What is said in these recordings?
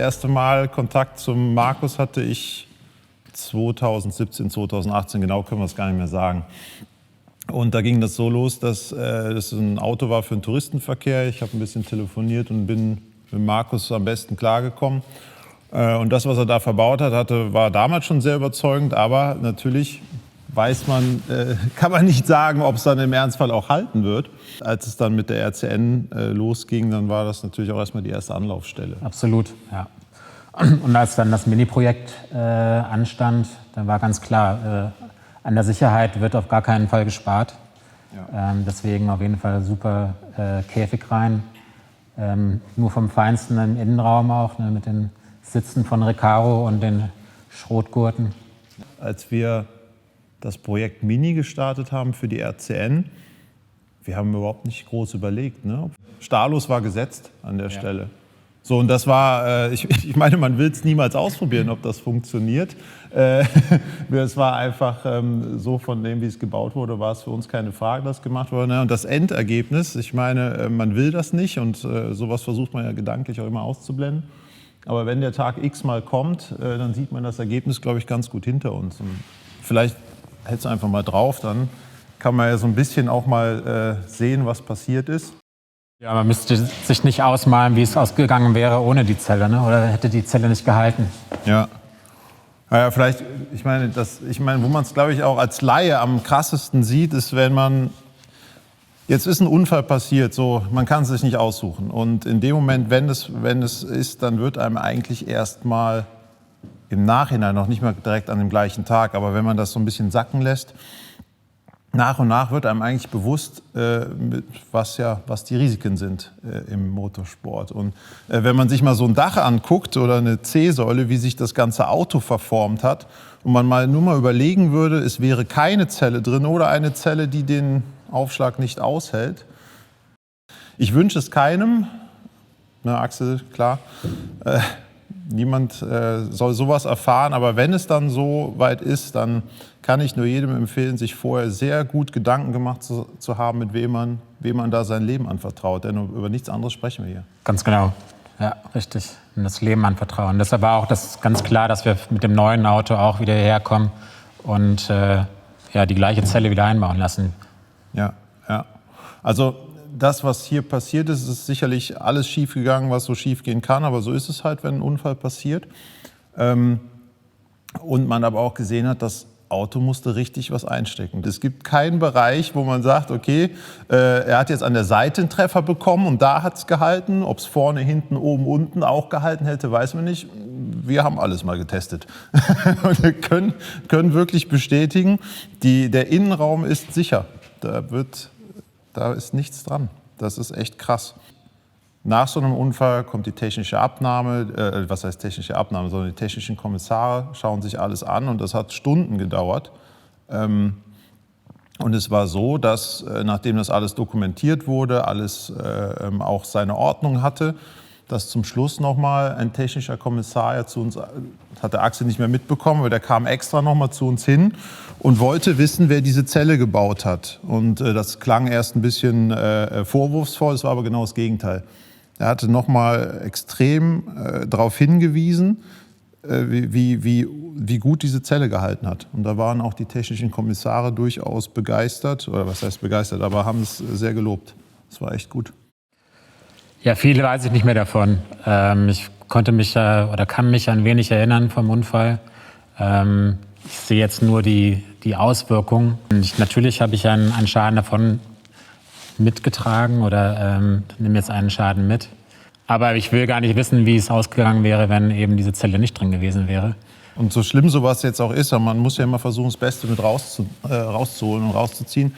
erste Mal Kontakt zum Markus hatte ich 2017, 2018, genau können wir es gar nicht mehr sagen. Und da ging das so los, dass das ein Auto war für den Touristenverkehr. Ich habe ein bisschen telefoniert und bin mit Markus am besten klargekommen. Und das, was er da verbaut hat, war damals schon sehr überzeugend. Aber natürlich kann man nicht sagen, ob es dann im Ernstfall auch halten wird. Als es dann mit der RCN losging, dann war das natürlich auch erstmal die erste Anlaufstelle. Absolut, ja. Und als dann das Mini-Projekt anstand, dann war ganz klar, an der Sicherheit wird auf gar keinen Fall gespart. Ja. Deswegen auf jeden Fall super Käfig rein. Nur vom Feinsten im Innenraum auch, ne, mit den Sitzen von Recaro und den Schrotgurten. Als wir das Projekt Mini gestartet haben für die RCN, wir haben überhaupt nicht groß überlegt. Ne? Stahllos war gesetzt an der Stelle. So, und das war, ich meine, man will es niemals ausprobieren, ob das funktioniert. Es war einfach so, von dem, wie es gebaut wurde, war es für uns keine Frage, dass gemacht wurde. Ne? Und das Endergebnis, ich meine, man will das nicht und sowas versucht man ja gedanklich auch immer auszublenden. Aber wenn der Tag X mal kommt, dann sieht man das Ergebnis, glaube ich, ganz gut hinter uns. Und vielleicht hältst du einfach mal drauf, dann kann man ja so ein bisschen auch mal sehen, was passiert ist. Ja, man müsste sich nicht ausmalen, wie es ausgegangen wäre ohne die Zelle, ne? Oder hätte die Zelle nicht gehalten. Ja. Naja, vielleicht, ich meine, wo man es, glaube ich, auch als Laie am krassesten sieht, ist, wenn man, jetzt ist ein Unfall passiert, so, man kann es sich nicht aussuchen. Und in dem Moment, wenn es ist, dann wird einem eigentlich erst mal im Nachhinein, noch nicht mal direkt an dem gleichen Tag, aber wenn man das so ein bisschen sacken lässt, nach und nach wird einem eigentlich bewusst, was die Risiken sind im Motorsport. Und wenn man sich mal so ein Dach anguckt oder eine C-Säule, wie sich das ganze Auto verformt hat, und man nur mal überlegen würde, es wäre keine Zelle drin oder eine Zelle, die den Aufschlag nicht aushält. Ich wünsche es keinem, ne, Axel, klar, niemand soll sowas erfahren, aber wenn es dann so weit ist, dann kann ich nur jedem empfehlen, sich vorher sehr gut Gedanken gemacht zu haben, mit wem man da sein Leben anvertraut. Denn über nichts anderes sprechen wir hier. Ganz genau, ja, richtig. Und das Leben anvertrauen. Deshalb war auch das ganz klar, dass wir mit dem neuen Auto auch wieder hierher kommen und die gleiche Zelle wieder einbauen lassen. Ja. Also das, was hier passiert ist, ist sicherlich alles schiefgegangen, was so schief gehen kann. Aber so ist es halt, wenn ein Unfall passiert. Und man aber auch gesehen hat, das Auto musste richtig was einstecken. Es gibt keinen Bereich, wo man sagt, okay, er hat jetzt an der Seite einen Treffer bekommen und da hat es gehalten. Ob es vorne, hinten, oben, unten auch gehalten hätte, weiß man nicht. Wir haben alles mal getestet. Und wir können wirklich bestätigen, der Innenraum ist sicher. Da ist nichts dran. Das ist echt krass. Nach so einem Unfall kommt die technische Abnahme, was heißt technische Abnahme, sondern die technischen Kommissare schauen sich alles an und das hat Stunden gedauert. Und es war so, dass nachdem das alles dokumentiert wurde, alles auch seine Ordnung hatte, dass zum Schluss nochmal ein technischer Kommissar zu uns, hat der Axel nicht mehr mitbekommen, aber der kam extra nochmal zu uns hin und wollte wissen, wer diese Zelle gebaut hat. Und das klang erst ein bisschen vorwurfsvoll, es war aber genau das Gegenteil. Er hatte nochmal extrem darauf hingewiesen, wie gut diese Zelle gehalten hat. Und da waren auch die technischen Kommissare durchaus begeistert, oder was heißt begeistert, aber haben es sehr gelobt. Es war echt gut. Ja, viel weiß ich nicht mehr davon. Ich konnte mich kann mich ein wenig erinnern vom Unfall. Ich sehe jetzt nur die Auswirkungen. Natürlich habe ich einen Schaden davon mitgetragen oder nehme jetzt einen Schaden mit. Aber ich will gar nicht wissen, wie es ausgegangen wäre, wenn eben diese Zelle nicht drin gewesen wäre. Und so schlimm sowas jetzt auch ist, man muss ja immer versuchen, das Beste mit rauszuholen und rauszuziehen.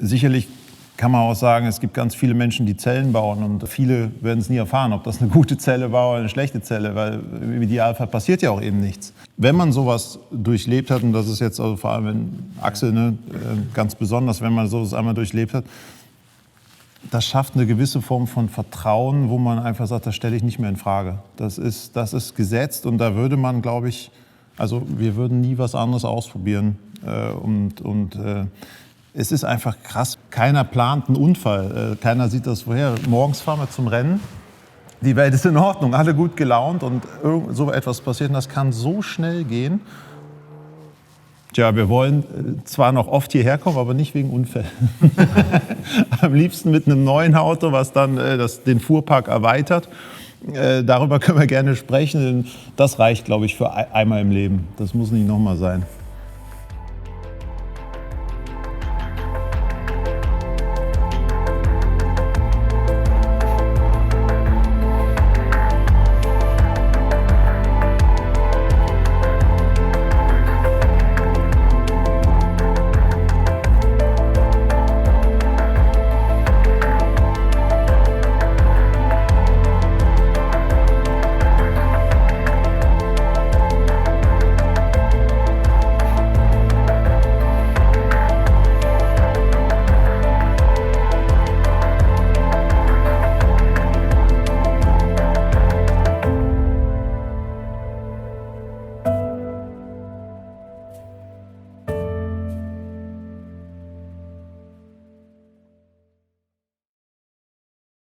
Sicherlich kann man auch sagen, es gibt ganz viele Menschen, die Zellen bauen und viele werden es nie erfahren, ob das eine gute Zelle war oder eine schlechte Zelle, weil im Idealfall passiert ja auch eben nichts. Wenn man sowas durchlebt hat, und das ist jetzt also vor allem, wenn Axel, ganz besonders, wenn man sowas einmal durchlebt hat, das schafft eine gewisse Form von Vertrauen, wo man einfach sagt, das stelle ich nicht mehr in Frage. Das ist gesetzt und da würde man, glaube ich, also wir würden nie was anderes ausprobieren. Es ist einfach krass. Keiner plant einen Unfall, keiner sieht das vorher. Morgens fahren wir zum Rennen die Welt ist in Ordnung, alle gut gelaunt und so etwas passiert und das kann so schnell gehen. Tja, wir wollen zwar noch oft hierher kommen, aber nicht wegen Unfällen. Am liebsten mit einem neuen Auto, was dann den Fuhrpark erweitert. Darüber können wir gerne sprechen. Das reicht, glaube ich, für einmal im Leben. Das muss nicht nochmal sein.